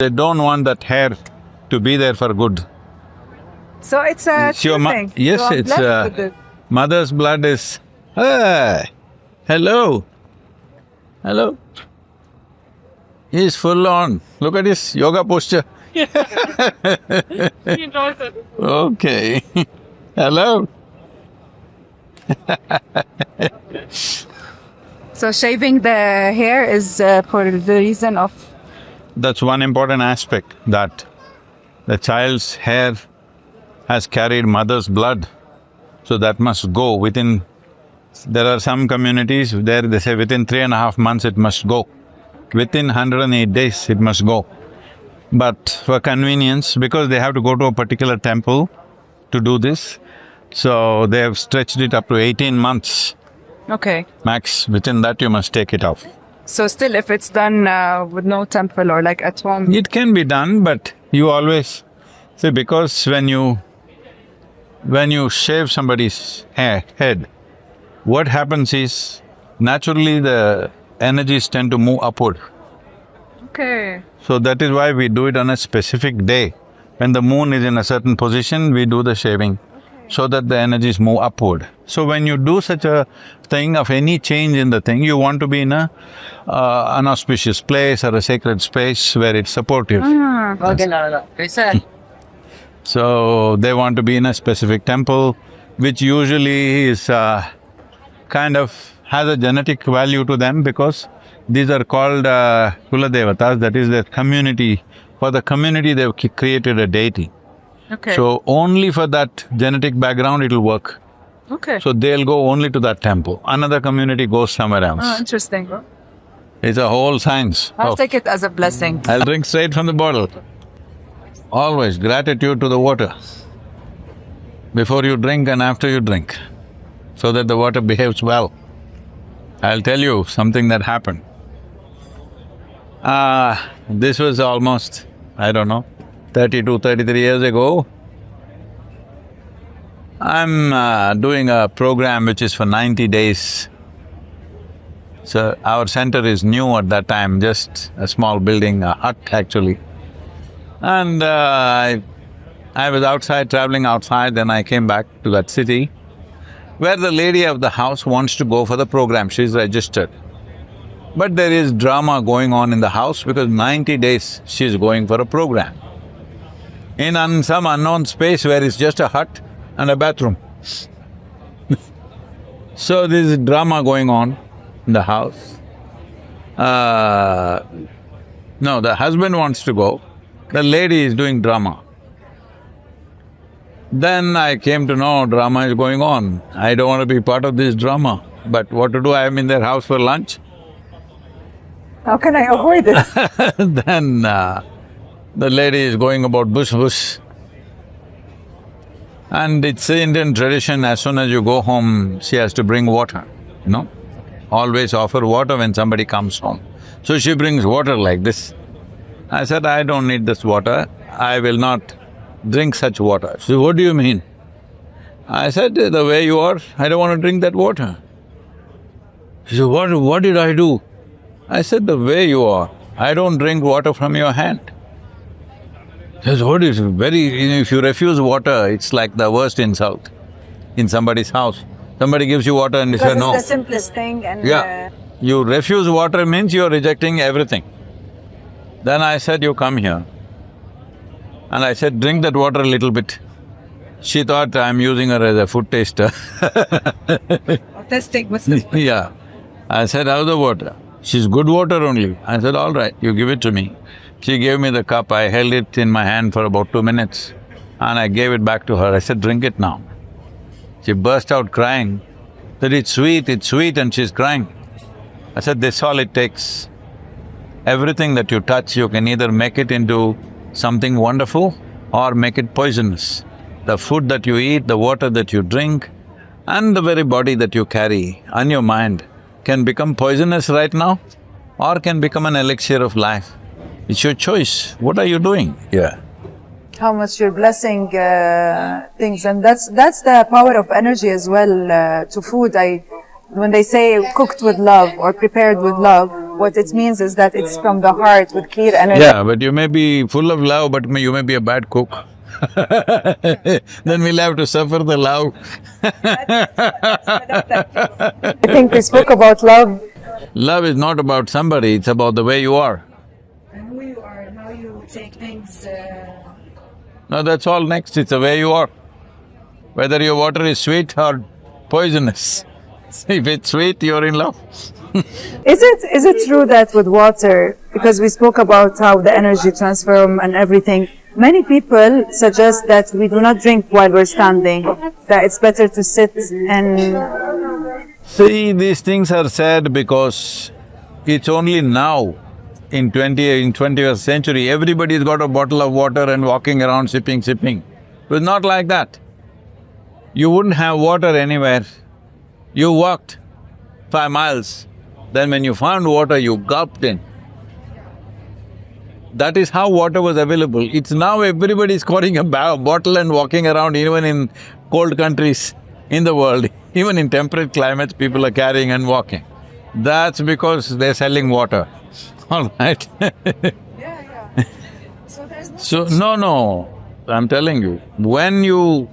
They don't want that hair to be there for good. So it's a true thing. Yes, So I'm it's blessed with this. mother's blood is… Hey! Hello! Hello! He's full on. Look at his yoga posture. Okay. Hello? So shaving the hair is for the reason of… That's one important aspect, that the child's hair has carried mother's blood, so that must go within… There are some communities there they say within 3.5 months it must go. Within 108 days it must go. But for convenience, because they have to go to a particular temple to do this, so they have stretched it up to 18 months Okay. max. Within that you must take it off. So still if it's done with no temple or like at home… It can be done, but you always… See, because when you shave somebody's head, what happens is, naturally the energies tend to move upward. Okay. So that is why we do it on a specific day. When the moon is in a certain position, we do the shaving, so that the energies move upward. So when you do such a thing of any change in the thing, you want to be in a an auspicious place or a sacred space where it's supportive. So they want to be in a specific temple, which usually is kind of has a genetic value to them, because these are called Kula Devatas, that is their community. For the community, they've created a deity. Okay. So only for that genetic background it'll work. Okay. So they'll go only to that temple. Another community goes somewhere else. Oh, interesting. It's a whole science. I'll take it as a blessing. I'll drink straight from the bottle. Always gratitude to the water, before you drink and after you drink, so that the water behaves well. I'll tell you something that happened. This was almost, I don't know, 32, 33 years ago. I'm doing a program which is for 90 days. So our center is new at that time, just a small building, a hut actually. And I was outside, traveling outside, then I came back to that city where the lady of the house wants to go for the program, she's registered. But there is drama going on in the house because 90 days she's going for a program in some unknown space where it's just a hut and a bathroom. So there is drama going on in the house. No, the husband wants to go, the lady is doing drama. Then I came to know drama is going on. I don't want to be part of this drama, but what to do, I am in their house for lunch. How can I avoid it? Then the lady is going about bush. And it's Indian tradition, as soon as you go home, she has to bring water, you know? Always offer water when somebody comes home. So she brings water like this. I said, I don't need this water, I will not drink such water. She said, what do you mean? I said, the way you are, I don't want to drink that water. She said, what did I do? I said, the way you are, I don't drink water from your hand. She says, what is very… if you refuse water, it's like the worst insult in somebody's house. Somebody gives you water and you say no. It's the simplest thing and… Yeah. You refuse water means you're rejecting everything. Then I said, you come here. And I said, drink that water a little bit. She thought I'm using her as a food taster. Testing was… Yeah. I said, how's the water? She's good water only. I said, all right, you give it to me. She gave me the cup, I held it in my hand for about 2 minutes and I gave it back to her. I said, drink it now. She burst out crying, that it's sweet, and she's crying. I said, this is all it takes. Everything that you touch, you can either make it into something wonderful or make it poisonous. The food that you eat, the water that you drink, and the very body that you carry on your mind can become poisonous right now or can become an elixir of life. It's your choice. What are you doing here? How much you're blessing things, and that's the power of energy as well to food. When they say cooked with love or prepared with love, What it means is that it's from the heart with clear energy. Yeah, but you may be full of love, but you may be a bad cook. Then we'll have to suffer the love. I think we spoke about love. Love is not about somebody, it's about the way you are. And who you are and how you take things. No, that's all next, it's the way you are. Whether your water is sweet or poisonous. If it's sweet, you're in love. Is it true that with water, because we spoke about how the energy transform and everything, many people suggest that we do not drink while we're standing, that it's better to sit and… See, these things are said because it's only now, in 20th century, everybody's got a bottle of water and walking around sipping. It was not like that. You wouldn't have water anywhere. You walked 5 miles, then when you found water, you gulped in. That is how water was available. It's now everybody's carrying a bottle and walking around, even in cold countries in the world. Even in temperate climates, people are carrying and walking. That's because they're selling water, all right? Yeah. So, no, I'm telling you, when you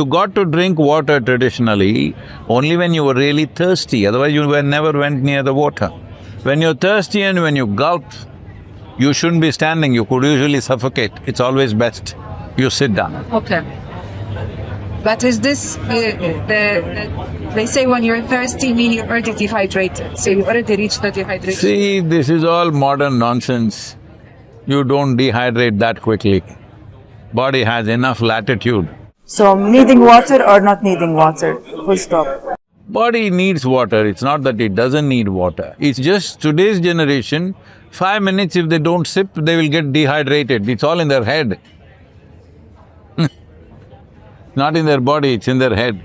got to drink water traditionally only when you were really thirsty, otherwise you never went near the water. When you're thirsty and when you gulp, you shouldn't be standing, you could usually suffocate. It's always best you sit down. Okay. But is this… they say when you're thirsty, mean you're already dehydrated, so you already reached the dehydration. See, this is all modern nonsense. You don't dehydrate that quickly. Body has enough latitude. So needing water or not needing water, full stop. Body needs water, it's not that it doesn't need water. It's just today's generation, 5 minutes if they don't sip, they will get dehydrated. It's all in their head. Not in their body, it's in their head.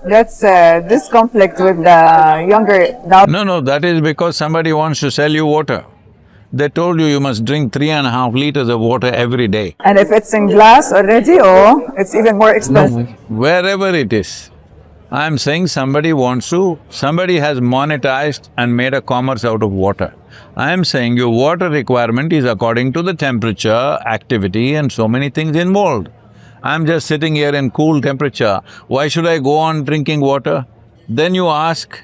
That's this conflict with the younger now. No, that is because somebody wants to sell you water. They told you must drink 3.5 liters of water every day. And if it's in glass already, oh, it's even more expensive. Wherever it is. I'm saying somebody has monetized and made a commerce out of water. I'm saying your water requirement is according to the temperature, activity and so many things involved. I'm just sitting here in cool temperature, why should I go on drinking water? Then you ask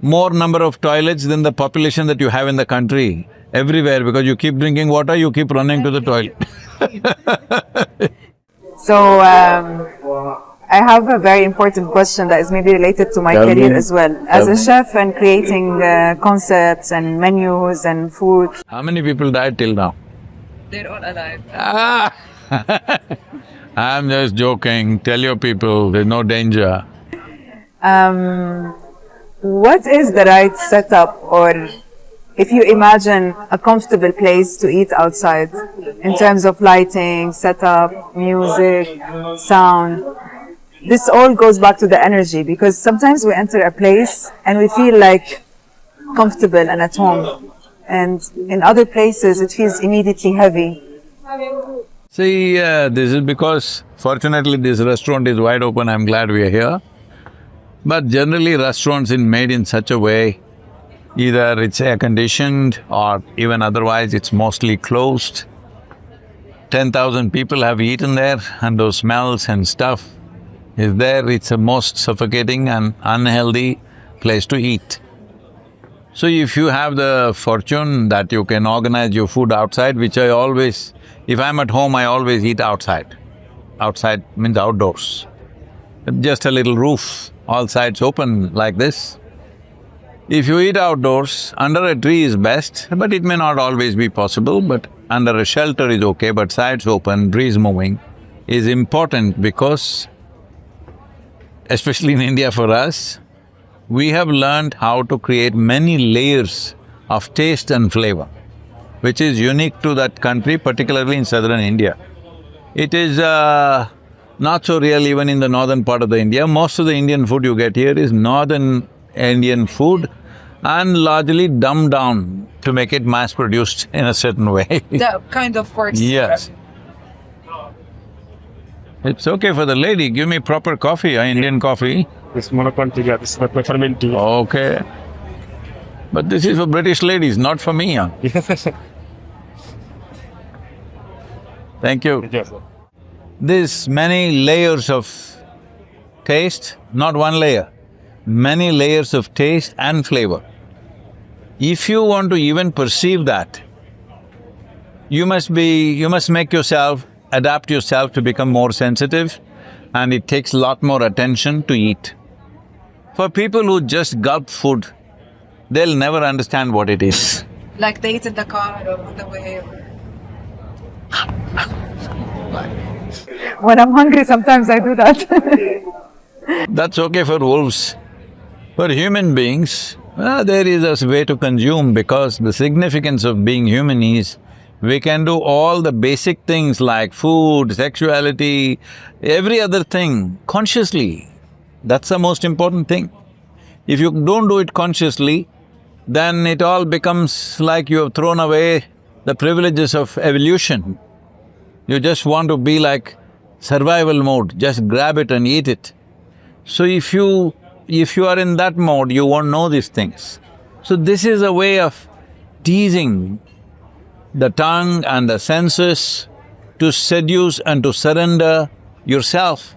more number of toilets than the population that you have in the country, everywhere, because you keep drinking water, you keep running to the toilet. So, I have a very important question that is maybe related to my career as well. As a chef and creating concepts and menus and food. How many people died till now? They're all alive. I'm just joking, tell your people there's no danger. What is the right setup, or if you imagine a comfortable place to eat outside in terms of lighting, setup, music, sound? This all goes back to the energy, because sometimes we enter a place and we feel like comfortable and at home, and in other places it feels immediately heavy. See, this is because fortunately this restaurant is wide open, I'm glad we are here. But generally restaurants are made in such a way, either it's air-conditioned or even otherwise it's mostly closed. 10,000 people have eaten there and those smells and stuff is there, it's a most suffocating and unhealthy place to eat. So if you have the fortune that you can organize your food outside, which I always… if I'm at home, I always eat outside. Outside means outdoors. Just a little roof, all sides open like this. If you eat outdoors, under a tree is best, but it may not always be possible, but under a shelter is okay, but sides open, breeze moving is important because, especially in India for us, we have learned how to create many layers of taste and flavor, which is unique to that country, particularly in southern India. It is not so real even in the northern part of the India. Most of the Indian food you get here is northern Indian food and largely dumbed down to make it mass-produced in a certain way. That kind of works. Yes. It's okay for the lady, give me proper coffee, Indian coffee. This monocontiga, this is my fermenting. Okay. But this is for British ladies, not for me, huh? Thank you. There's many layers of taste, not one layer, many layers of taste and flavor. If you want to even perceive that, you must make yourself, adapt yourself to become more sensitive, and it takes a lot more attention to eat. For people who just gulp food, they'll never understand what it is. Like they eat in the car or on the way. When I'm hungry, sometimes I do that. That's okay for wolves. For human beings, there is a way to consume, because the significance of being human is we can do all the basic things like food, sexuality, every other thing consciously. That's the most important thing. If you don't do it consciously, then it all becomes like you have thrown away the privileges of evolution. You just want to be like survival mode, just grab it and eat it. So if you are in that mode, you won't know these things. So this is a way of teasing the tongue and the senses to seduce and to surrender yourself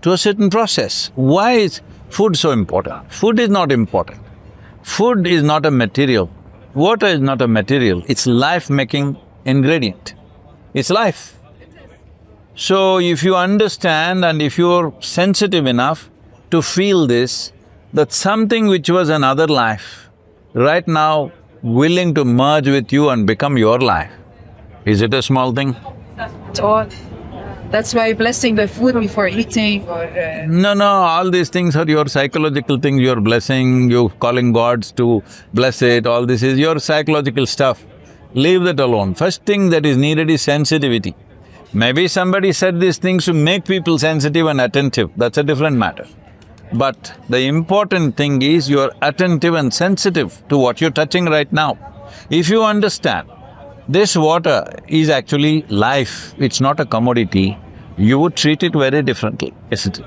to a certain process. Why is food so important? Food is not important. Food is not a material. Water is not a material, it's life-making ingredient. It's life. So if you understand and if you're sensitive enough to feel this, that something which was another life, right now willing to merge with you and become your life, is it a small thing? At all. That's why blessing the food before eating or… No, all these things are your psychological things, you're blessing, you're calling gods to bless it, all this is your psychological stuff. Leave that alone. First thing that is needed is sensitivity. Maybe somebody said these things to make people sensitive and attentive, that's a different matter. But the important thing is you're attentive and sensitive to what you're touching right now. If you understand, this water is actually life, it's not a commodity, you would treat it very differently, isn't it?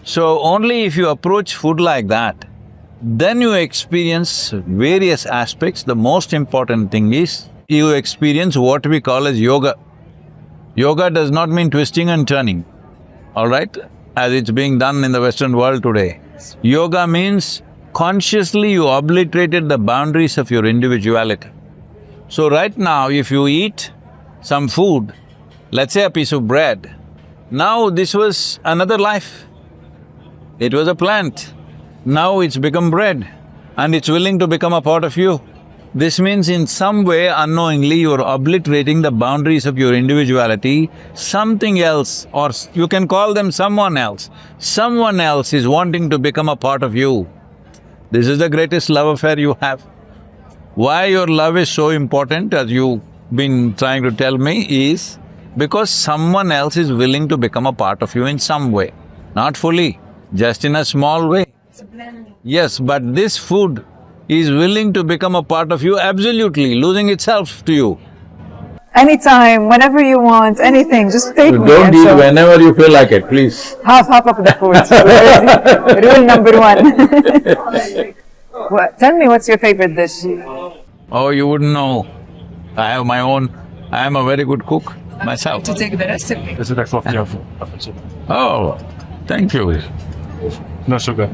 So only if you approach food like that, then you experience various aspects. The most important thing is you experience what we call as yoga. Yoga does not mean twisting and turning, all right, as it's being done in the Western world today. Yoga means consciously you obliterated the boundaries of your individuality. So right now, if you eat some food, let's say a piece of bread, now this was another life. It was a plant, now it's become bread and it's willing to become a part of you. This means in some way, unknowingly, you're obliterating the boundaries of your individuality. Something else, or you can call them someone else is wanting to become a part of you. This is the greatest love affair you have. Why your love is so important, as you've been trying to tell me, is because someone else is willing to become a part of you in some way. Not fully, just in a small way. Yes, but this food is willing to become a part of you absolutely, losing itself to you. Anytime, whenever you want, anything, just take me. Don't and eat so whenever you feel like it, please. half of the food. Rule number one. Tell me, what's your favorite dish? Oh, you wouldn't know. I have my own… I am a very good cook myself. To take the recipe. This is the coffee of Oh, thank you. no sugar.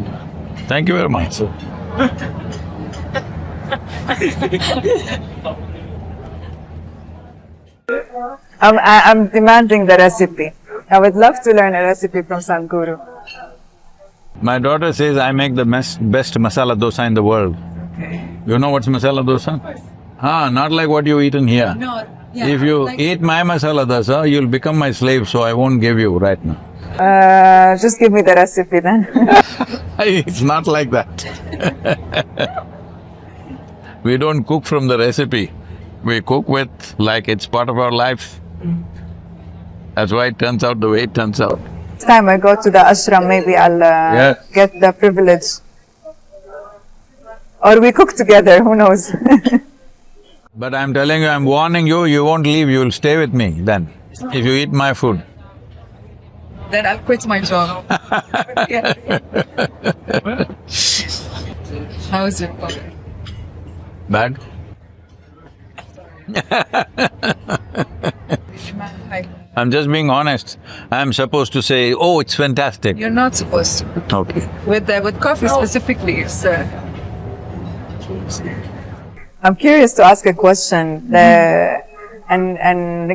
Thank you very much. I'm demanding the recipe. I would love to learn a recipe from Sadhguru. My daughter says I make the best masala dosa in the world. You know what's masala dosa? Not like what you eat in here. No, yeah, If you like… eat my masala dosa, you'll become my slave, so I won't give you right now. Just give me the recipe then. It's not like that. We don't cook from the recipe, we cook with like it's part of our life. That's why it turns out the way it turns out. Next time I go to the ashram, maybe I'll Yes. get the privilege. Or we cook together, who knows? But I'm telling you, I'm warning you, you won't leave, you will stay with me then, if you eat my food. Then I'll quit my job. Yeah. How is it? Bad? I'm just being honest. I'm supposed to say, oh, it's fantastic. You're not supposed to. Okay. With coffee specifically, it's I'm curious to ask a question. And